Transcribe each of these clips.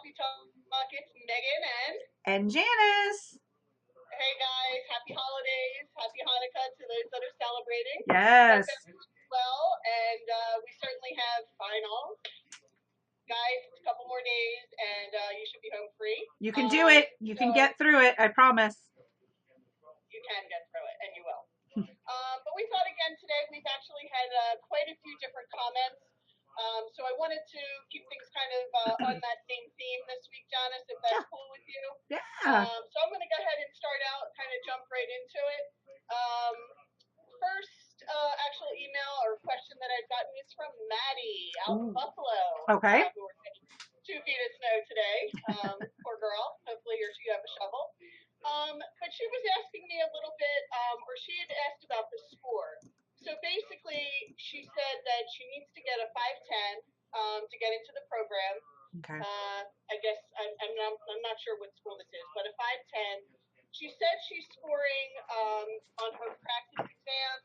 Coffee Talk. It's Megan and Janis. hey guys, happy holidays, happy Hanukkah to those that are celebrating. Hope Yes. everyone's well, and we certainly have finals. Guys, it's a couple more days, and you should be home free. You can do it. You can get through it. I promise. You can get through it, and you will. But we thought again today, we've actually had quite a few different comments. So I wanted to keep things kind of on that same theme this week, Janis, if that's cool with you. Yeah. So I'm going to go ahead and start out, kind of jump right into it. First actual email or question that I've gotten is from Maddie out in Buffalo. Okay. Who are getting 2 feet of snow today. Poor girl. Hopefully you have a shovel. But she was asking me a little bit, or she had asked about the score. So basically, she said that she needs to get a 510 to get into the program. Okay. I guess I'm not sure what school this is, but a 510. She said she's scoring on her practice exams,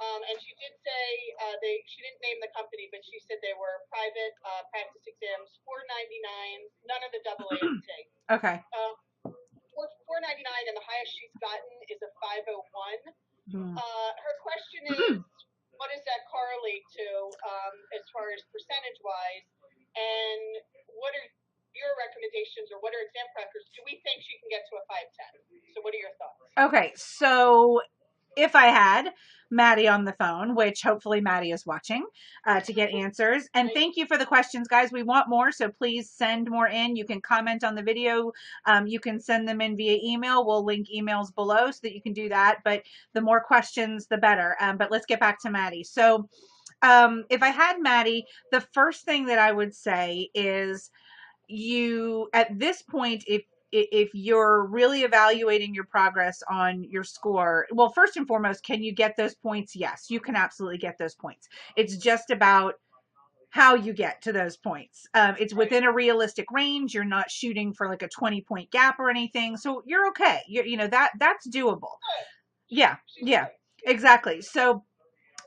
and she did say she didn't name the company, but she said they were private practice exams, $499, none of the AAMT. Okay. 499, and the highest she's gotten is a 501. Her question is, what does that correlate to as far as percentage wise, and what are your recommendations, or what are Examkrackers? Do we think she can get to a 510? So what are your thoughts? Okay, so if I had Maddie on the phone, which hopefully Maddie is watching, to get answers. And thank you for the questions, guys. We want more, so please send more in. You can comment on the video. You can send them in via email. We'll link emails below so that you can do that. But the more questions, the better. But let's get back to Maddie. So if I had Maddie, the first thing that I would say is you, at this point, if you're really evaluating your progress on your score, well, first and foremost, can you get those points? Yes, you can absolutely get those points. It's just about how you get to those points. It's within a realistic range. You're not shooting for like a 20-point gap or anything. So you're okay. You know, that's doable. Yeah, exactly. So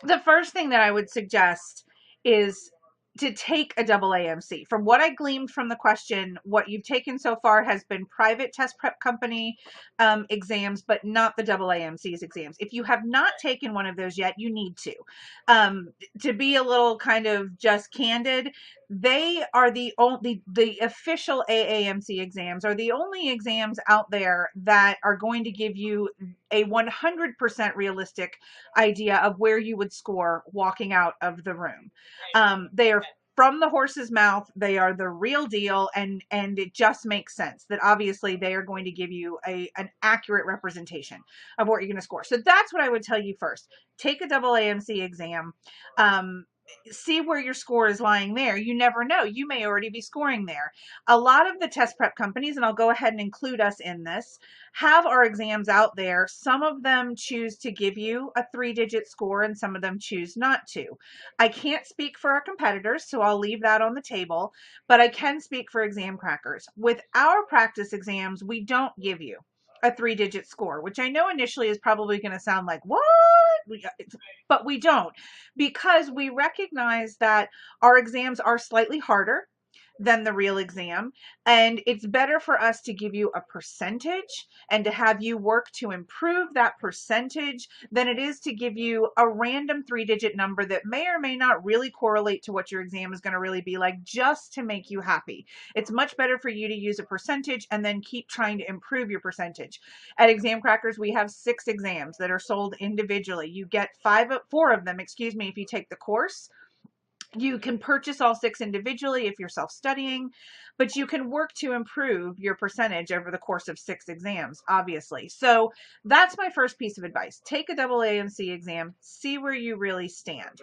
the first thing that I would suggest is to take a AAMC. From what I gleaned from the question, what you've taken so far has been private test prep company exams, but not the AAMC's exams. If you have not taken one of those yet, you need to. To be a little kind of just candid, they are the official AAMC exams are the only exams out there that are going to give you a 100% realistic idea of where you would score walking out of the room. They are from the horse's mouth. They are the real deal, and it just makes sense that obviously they are going to give you an accurate representation of what you're going to score. So that's what I would tell you first. Take a AAMC exam. See where your score is lying there. You never know. You may already be scoring there. A lot of the test prep companies, and I'll go ahead and include us in this, have our exams out there. Some of them choose to give you a 3-digit score and some of them choose not to. I can't speak for our competitors, so I'll leave that on the table, but I can speak for Examkrackers. With our practice exams, we don't give you a 3-digit score, which I know initially is probably going to sound like, what? But we don't, because we recognize that our exams are slightly harder than the real exam, and it's better for us to give you a percentage and to have you work to improve that percentage than it is to give you a random 3-digit number that may or may not really correlate to what your exam is going to really be like, just to make you happy. It's much better for you to use a percentage and then keep trying to improve your percentage. At Examkrackers, we have 6 exams that are sold individually. You get 4 of them, excuse me, if you take the course. You can purchase all 6 individually if you're self-studying, but you can work to improve your percentage over the course of 6 exams, obviously. So that's my first piece of advice. Take a AAMC exam, see where you really stand.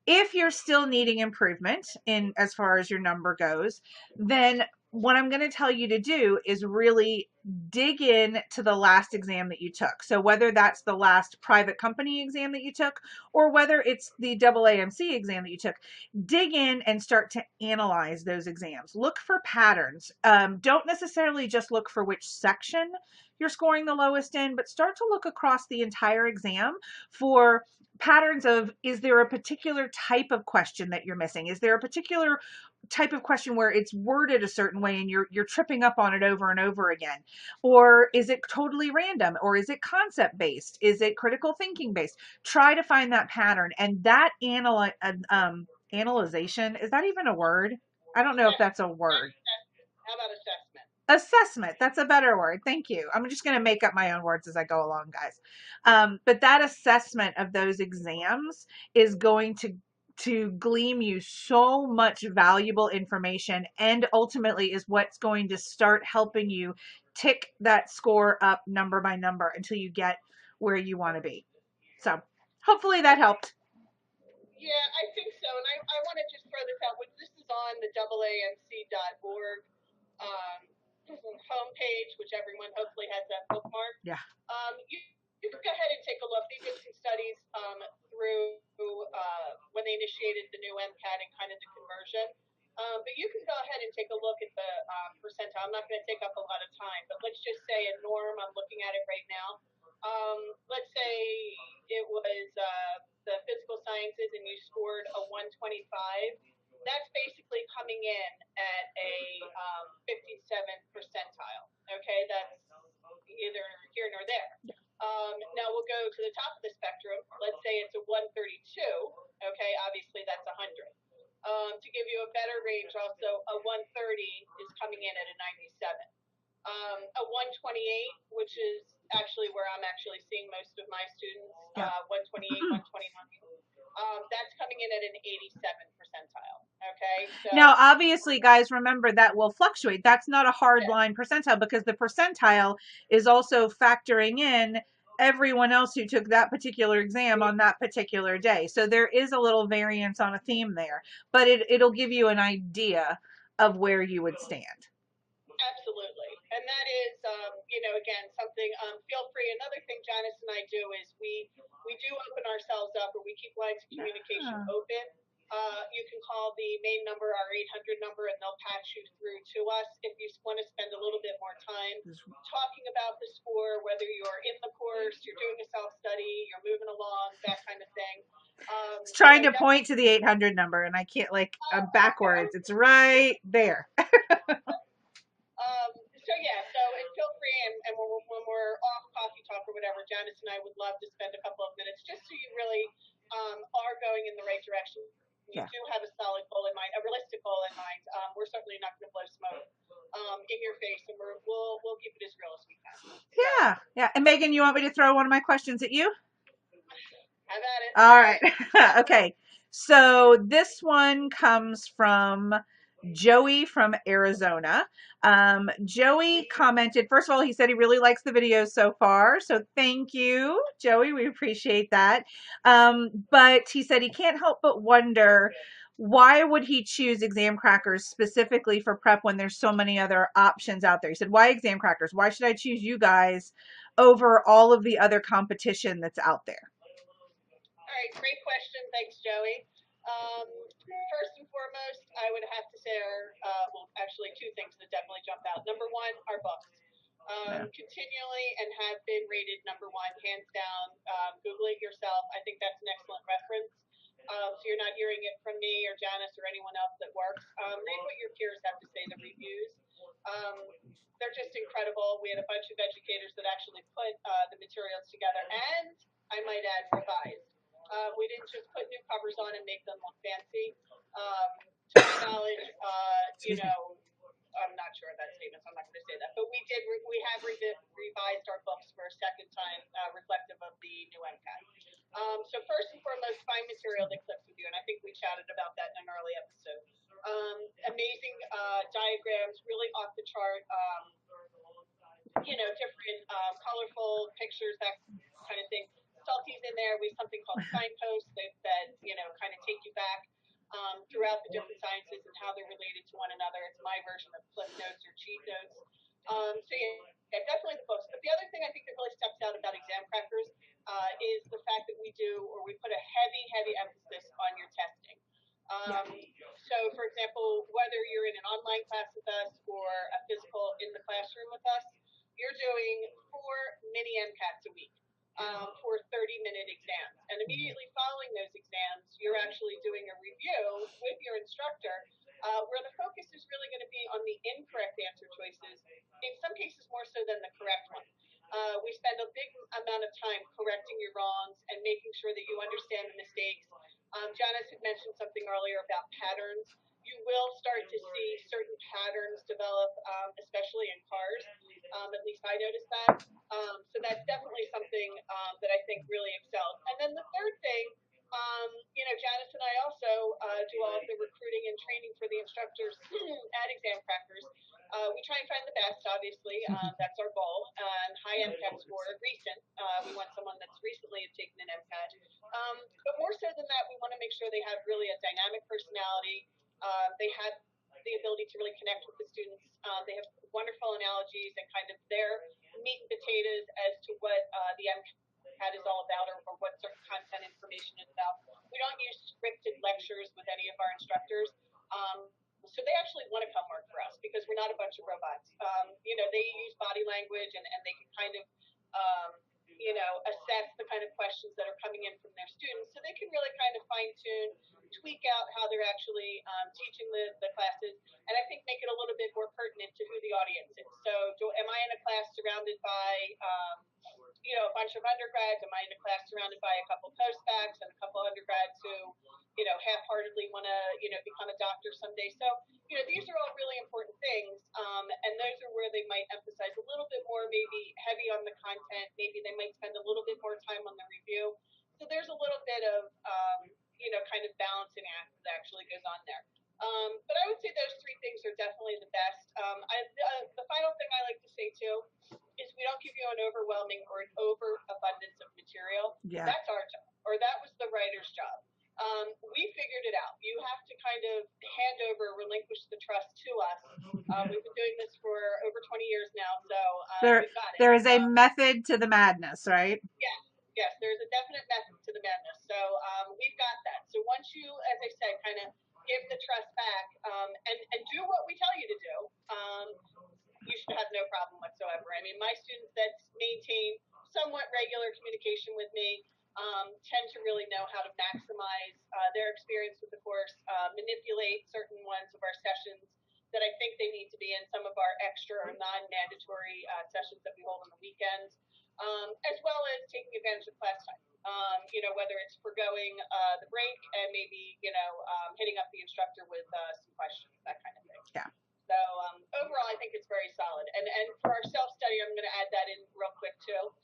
If you're still needing improvement in as far as your number goes, then what I'm going to tell you to do is really dig in to the last exam that you took. So whether that's the last private company exam that you took, or whether it's the AAMC exam that you took, dig in and start to analyze those exams. Look for patterns. Don't necessarily just look for which section you're scoring the lowest in, but start to look across the entire exam for patterns of, is there a particular type of question that you're missing? Is there a particular type of question where it's worded a certain way and you're tripping up on it over and over again? Or is it totally random? Or is it concept based? Is it critical thinking based? Try to find that pattern. And that analyzation, is that even a word? I don't know if that's a word. How about assessment? Assessment, that's a better word. Thank you. I'm just going to make up my own words as I go along, guys. But that assessment of those exams is going to glean you so much valuable information, and ultimately is what's going to start helping you tick that score up number by number until you get where you want to be. So hopefully that helped. Yeah, I think so. And I want to just throw this out. This is on the AAMC.org homepage, which everyone hopefully has that bookmark. Yeah. You can go ahead and take a look. They did some studies through when they initiated the new MCAT and kind of the conversion. But you can go ahead and take a look at the percentile. I'm not going to take up a lot of time, but let's just say a norm. I'm looking at it right now. Let's say it was the physical sciences and you scored a 125. That's basically coming in at a 57th percentile. Okay, that's either here nor there. Now we'll go to the top of the spectrum. Let's say it's a 132. Okay, obviously that's 100. To give you a better range, also a 130 is coming in at a 97. A 128, which is actually where I'm actually seeing most of my students, 128, 129. That's coming in at an 87th percentile. Okay. So, now, obviously, guys, remember that will fluctuate. That's not a hard line percentile, because the percentile is also factoring in everyone else who took that particular exam on that particular day. So there is a little variance on a theme there, but it'll give you an idea of where you would stand. Absolutely. And that is, again, something, feel free. Another thing Janis and I do is we do open ourselves up, or we keep lines of communication open. You can call the main number, our 800 number, and they'll patch you through to us if you want to spend a little bit more time talking about the score, whether you're in the course, you're doing a self-study, you're moving along, that kind of thing. It's trying to point to the 800 number, and I can't, I'm backwards. It's right there. So feel free, and when we're off coffee talk or whatever, Janis and I would love to spend a couple of minutes just so you really are going in the right direction. You do have a solid goal in mind, a realistic goal in mind. We're certainly not going to blow smoke in your face, and we'll keep it as real as we can. Yeah. And Megan, you want me to throw one of my questions at you? Have at it. All right. Okay. So this one comes from Joey from Arizona. Joey commented, first of all, he said he really likes the videos so far. So thank you, Joey. We appreciate that. But he said he can't help but wonder, why would he choose Examkrackers specifically for prep when there's so many other options out there? He said, why Examkrackers? Why should I choose you guys over all of the other competition that's out there? All right, great question. Thanks, Joey. First and foremost, I would have to say actually two things that definitely jump out. Number one, our books. Continually and have been rated number one, hands down. Google it yourself. I think that's an excellent reference. So you're not hearing it from me or Janis or anyone else that works. Read what your peers have to say, the reviews. They're just incredible. We had a bunch of educators that actually put the materials together, and I might add, revised. We didn't just put new covers on and make them look fancy. To my knowledge, I'm not sure of that statement, so I'm not going to say that. But we have revised our books for a second time, reflective of the new MCAT. So first and foremost, find material that clicks with you, and I think we chatted about that in an early episode. Amazing diagrams, really off the chart. Different colorful pictures, that kind of thing. Salties in there. We have something called signposts that kind of take you back throughout the different sciences and how they're related to one another. It's my version of Cliff Notes or Cheat Notes. Definitely the books. But the other thing I think that really steps out about Examkrackers is the fact that we put a heavy emphasis on your testing. So, for example, whether you're in an online class with us or a physical in the classroom with us, you're doing 4 mini MCATs a week. for 30-minute exams. And immediately following those exams, you're actually doing a review with your instructor where the focus is really going to be on the incorrect answer choices, in some cases more so than the correct one. We spend a big amount of time correcting your wrongs and making sure that you understand the mistakes. Janis had mentioned something earlier about patterns. You will start to see certain patterns develop, especially in cars. At least I noticed that. So that's definitely something that I think really excels. And then the third thing, Janis and I also do all of the recruiting and training for the instructors at Examkrackers. We try and find the best, obviously. That's our goal. High MCAT score, recent. We want someone that's recently taken an MCAT. But more so than that, we want to make sure they have really a dynamic personality. They have the ability to really connect with the students. They have wonderful analogies and kind of their meat and potatoes as to what the MCAT is all about, or what certain content information is about. We don't use scripted lectures with any of our instructors. So they actually want to come work for us because we're not a bunch of robots. They use body language and they can kind of, assess the kind of questions that are coming in from their students. So they can really kind of fine tune, tweak out how they're actually teaching the classes, and I think make it a little bit more pertinent to who the audience is. So am I in a class surrounded by, a bunch of undergrads? Am I in a class surrounded by a couple postbacks and a couple undergrads who, half-heartedly want to, become a doctor someday? So, these are all really important things, and those are where they might emphasize a little bit more, maybe heavy on the content. Maybe they might spend a little bit more time on the review. So there's a little bit of, kind of balancing act that actually goes on there. But I would say those three things are definitely the best. The final thing I like to say too is we don't give you an overwhelming or an overabundance of material. Yeah. That's our job, or that was the writer's job. We figured it out. You have to kind of hand over, relinquish the trust to us. We've been doing this for over 20 years now, so we've got it. There is a method to the madness, right? Yes, there's a definite method to the madness. So we've got that. So once you, as I said, kind of give the trust back and do what we tell you to do, you should have no problem whatsoever. I mean, my students that maintain somewhat regular communication with me tend to really know how to maximize their experience with the course, manipulate certain ones of our sessions that I think they need to be in, some of our extra or non-mandatory sessions that we hold on the weekends, as well as taking advantage of class time. Whether it's forgoing the break and maybe, hitting up the instructor with some questions, that kind of thing. Yeah. So overall, I think it's very solid. And for our self-study, I'm going to add that in real quick too.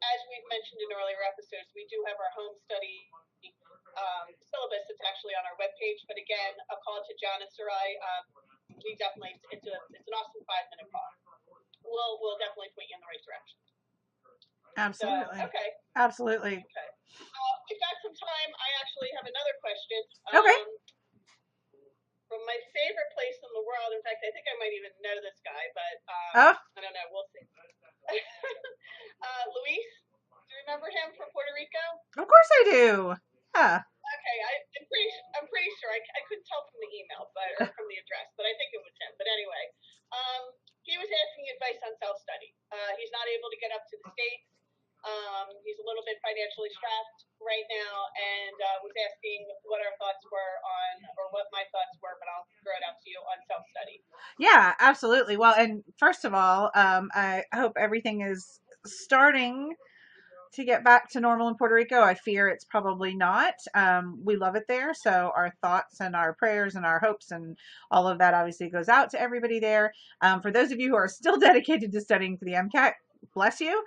As we've mentioned in earlier episodes, we do have our home study syllabus. It's actually on our webpage. But again, a call to Janis or I, we definitely, it's an awesome 5-minute call. We'll definitely point you in the right direction. Absolutely. So, okay. Absolutely. Okay. We've got some time. I actually have another question. Okay. From my favorite place in the world. In fact, I think I might even know this guy, but I don't know. We'll see. Luis, do you remember him from Puerto Rico? Of course I do. Yeah. Okay, I'm pretty sure. I couldn't tell from the email, or from the address, but I think it was him. But anyway, he was asking advice on self-study. He's not able to get up to the States. He's a little bit financially strapped right now, and was asking what our thoughts were on, or what my thoughts were, but I'll throw it out to you on self-study. Yeah, absolutely. Well, and first of all, I hope everything is starting to get back to normal in Puerto Rico. I fear it's probably not. We love it there, so our thoughts and our prayers and our hopes and all of that obviously goes out to everybody there. For those of you who are still dedicated to studying for the MCAT, bless you.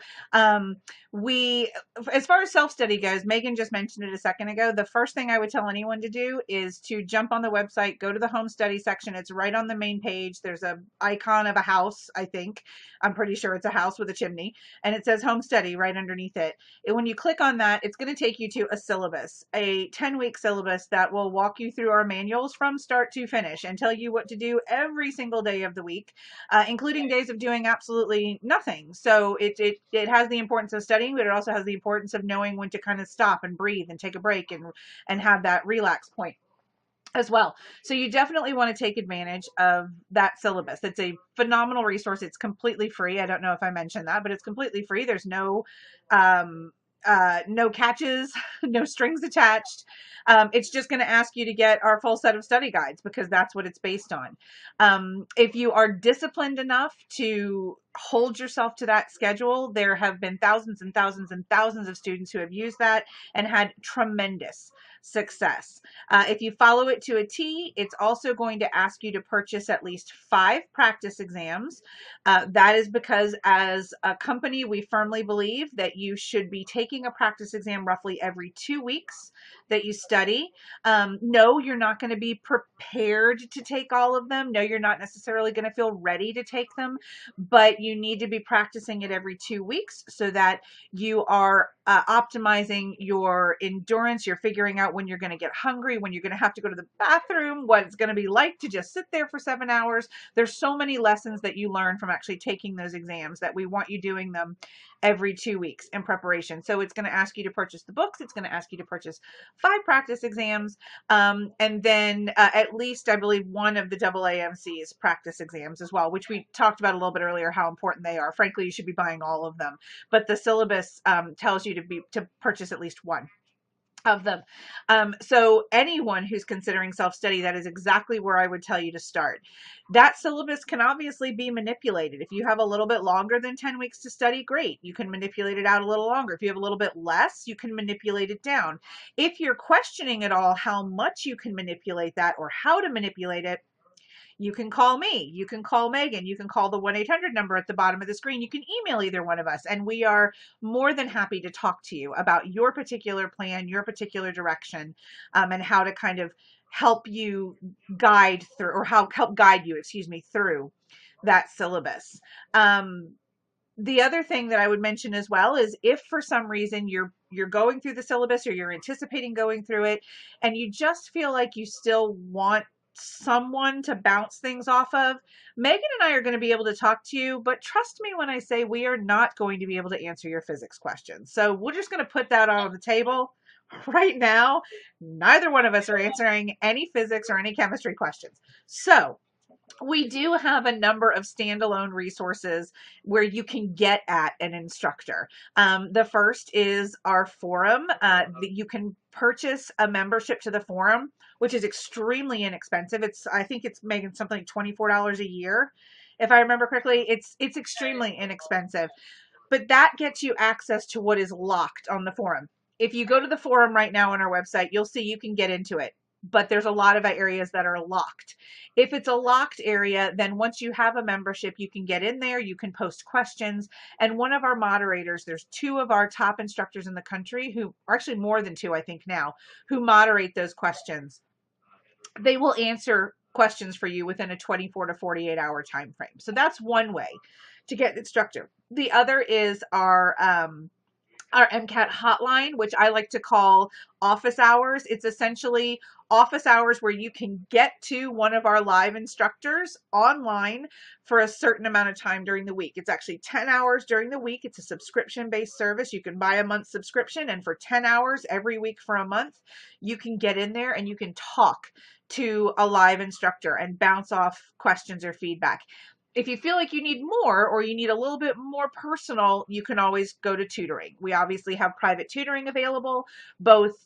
We, as far as self-study goes, Megan just mentioned it a second ago. The first thing I would tell anyone to do is to jump on the website, go to the home study section. It's right on the main page. There's a icon of a house, I think. I'm pretty sure it's a house with a chimney, and it says home study right underneath it. When you click on that, it's going to take you to a syllabus, a 10-week syllabus that will walk you through our manuals from start to finish and tell you what to do every single day of the week, including days of doing absolutely nothing. So it has the importance of studying, but it also has the importance of knowing when to kind of stop and breathe and take a break and have that relax point. as well. So you definitely want to take advantage of that syllabus. It's a phenomenal resource. It's completely free. I don't know if I mentioned that, but it's completely free. There's um, no catches, no strings attached. It's just going to ask you to get our full set of study guides because that's what it's based on. If you are disciplined enough to hold yourself to that schedule, there have been thousands and thousands and thousands of students who have used that and had tremendous success. If you follow it to a T, it's also going to ask you to purchase at least 5 practice exams. That is because as a company, we firmly believe that you should be taking a practice exam roughly every 2 weeks that you study. No, you're not going to be prepared to take all of them. No, you're not necessarily going to feel ready to take them, but you need to be practicing it every 2 weeks so that you are optimizing your endurance. You're figuring out when you're going to get hungry, when you're going to have to go to the bathroom, what it's going to be like to just sit there for 7 hours. There's so many lessons that you learn from actually taking those exams that we want you doing them every 2 weeks in preparation. So it's going to ask you to purchase the books. It's going to ask you to purchase 5 practice exams. And then at least I believe one of the AAMC's practice exams as well, which we talked about a little bit earlier, how important they are. Frankly, you should be buying all of them, but the syllabus tells you to purchase at least one of them. So anyone who's considering self-study, that is exactly where I would tell you to start. That syllabus can obviously be manipulated. If you have a little bit longer than 10 weeks to study, great. You can manipulate it out a little longer. If you have a little bit less, you can manipulate it down. If you're questioning at all how much you can manipulate that or how to manipulate it, you can call me, you can call Megan, you can call the 1-800 number at the bottom of the screen. You can email either one of us, and we are more than happy to talk to you about your particular plan, your particular direction, and how to kind of help you guide through, or help guide you, excuse me, through that syllabus. The other thing that I would mention as well is if for some reason you're going through the syllabus or you're anticipating going through it and you just feel like you still want someone to bounce things off of, Megan and I are going to be able to talk to you, but trust me when I say we are not going to be able to answer your physics questions. So we're just going to put that on the table right now. Neither one of us are answering any physics or any chemistry questions. So we do have a number of standalone resources where you can get at an instructor. The first is our forum. You can purchase a membership to the forum, which is extremely inexpensive. I think it's making something like $24 a year. If I remember correctly, it's extremely inexpensive, but that gets you access to what is locked on the forum. If you go to the forum right now on our website, you'll see you can get into it, but there's a lot of areas that are locked. If it's a locked area, then once you have a membership, you can get in there, you can post questions, and one of our moderators, there's 2 of our top instructors in the country who are actually more than 2, I think now, who moderate those questions. They will answer questions for you within a 24 to 48 hour time frame. So that's one way to get an instructor. The other is our MCAT hotline, which I like to call office hours. It's essentially office hours where you can get to one of our live instructors online for a certain amount of time during the week. It's actually 10 hours during the week. It's a subscription-based service. You can buy a month subscription, and for 10 hours every week for a month, you can get in there and you can talk to a live instructor and bounce off questions or feedback. If you feel like you need more or you need a little bit more personal, you can always go to tutoring. We obviously have private tutoring available, both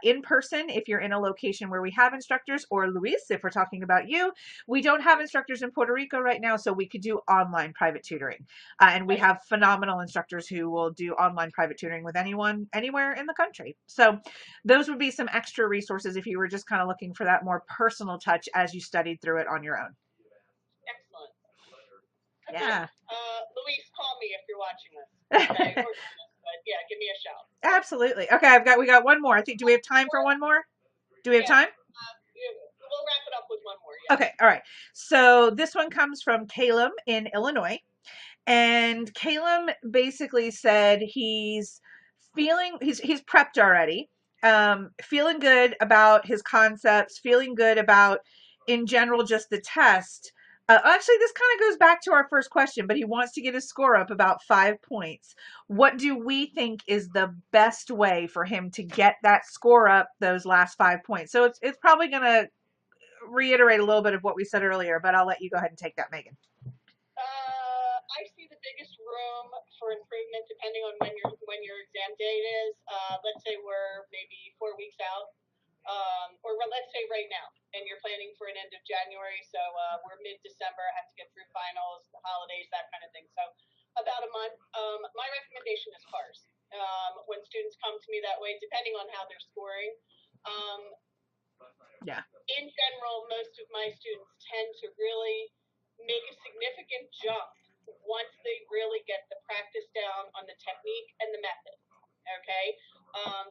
in person if you're in a location where we have instructors, or Luis, if we're talking about you. We don't have instructors in Puerto Rico right now, so we could do online private tutoring. And we have phenomenal instructors who will do online private tutoring with anyone, anywhere in the country. So those would be some extra resources if you were just kind of looking for that more personal touch as you studied through it on your own. Excellent. Okay. Yeah. Luis, call me if you're watching this. Okay? But yeah, give me a shout. Absolutely. Okay, we got one more. I think, do we have time for one more? Do we have time? We'll wrap it up with one more. Yeah. Okay, all right. So this one comes from Caleb in Illinois. And Caleb basically said he's prepped already, feeling good about his concepts, feeling good about, in general, just the test. Actually, this kind of goes back to our first question, but he wants to get his score up about 5 points. What do we think is the best way for him to get that score up, those last 5 points? So it's probably going to reiterate a little bit of what we said earlier, but I'll let you go ahead and take that, Megan. I see the biggest room for improvement depending on when your exam date is. Let's say we're maybe 4 weeks out, or let's say right now, and you're planning for an end of January. So we're mid-December, have to get through finals, the holidays, that kind of thing. So about a month. My recommendation is cars. When students come to me that way, depending on how they're scoring. Yeah. In general, most of my students tend to really make a significant jump once they really get the practice down on the technique and the method. Okay?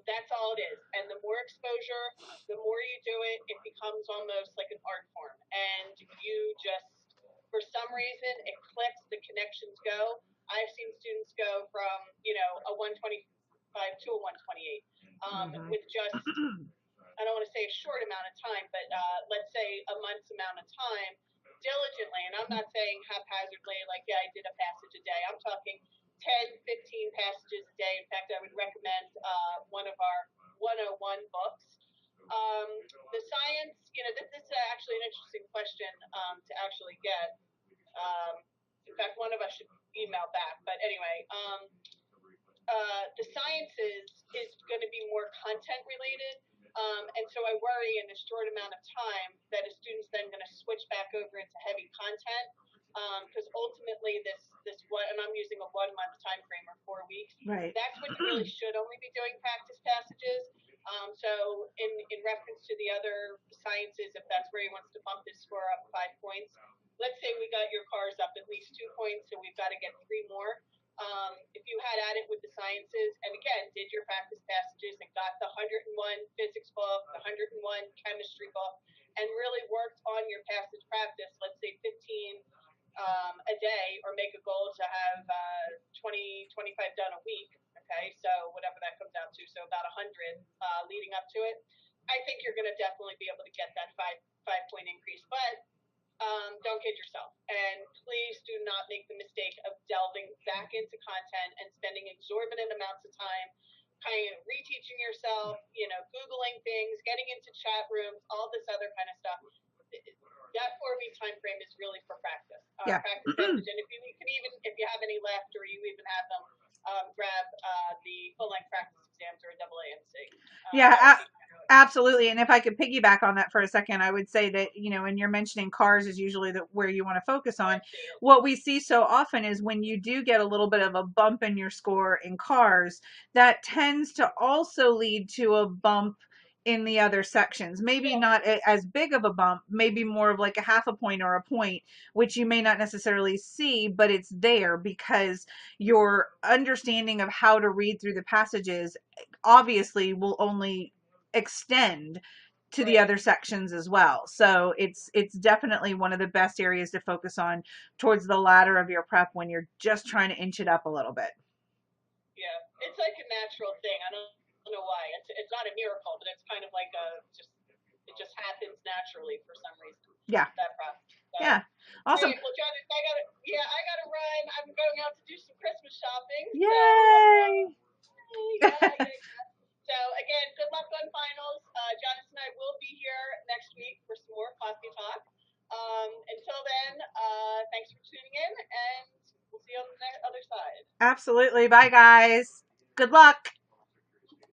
That's all it is. And the more exposure, the more you do it, it becomes almost like an art form. And you just, for some reason, it clicks, the connections go. I've seen students go from, a 125 to a 128 with just I don't want to say a short amount of time, but let's say a month's amount of time diligently. And I'm not saying haphazardly, like, yeah, I did a passage a day. I'm talking 10, 15 passages a day. In fact, I would recommend one of our 101 books. The science, this is actually an interesting question to actually get. In fact, one of us should email back. But anyway, the sciences is going to be more content related. And so I worry in a short amount of time that a student's then going to switch back over into heavy content, because ultimately this one, and I'm using a 1 month time frame or 4 weeks. Right. That's when you really should only be doing practice passages. So in reference to the other sciences, if that's where he wants to bump his score up 5 points, let's say we got your cars up at least 2 points, so we've got to get 3 more. If you had at it with the sciences, and again, did your practice passages and got the 101 physics book, the 101 chemistry book, and really worked on your passage practice, let's say 15 a day, or make a goal to have 20, 25 done a week, okay, so whatever that comes out to, so about 100 leading up to it, I think you're going to definitely be able to get that 5-point increase. But don't kid yourself, and please do not make the mistake of delving back into content and spending exorbitant amounts of time kind of reteaching yourself, Googling things, getting into chat rooms, all this other kind of stuff. That 4-week time frame is really for practice. Yeah. Practice message, and if you have any left, or you even have them, grab the full-length practice exams or a AAMC. Yeah. Absolutely. And if I could piggyback on that for a second, I would say that, and you're mentioning cars is usually where you want to focus on. What we see so often is when you do get a little bit of a bump in your score in cars, that tends to also lead to a bump in the other sections. Maybe not as big of a bump, maybe more of like a half a point or a point, which you may not necessarily see, but it's there because your understanding of how to read through the passages obviously will only extend to the other sections as well. So it's definitely one of the best areas to focus on towards the latter of your prep when you're just trying to inch it up a little bit. Yeah, it's like a natural thing. I don't know why. It's not a miracle, but it's kind of like it just happens naturally for some reason. Yeah. That process. So, yeah. Awesome. Great. Well, Janis, I gotta run. I'm going out to do some Christmas shopping. Yay! So, So again, good luck on finals. Janis and I will be here next week for some more coffee talk. Until then, thanks for tuning in, and we'll see you on the other side. Absolutely. Bye, guys. Good luck.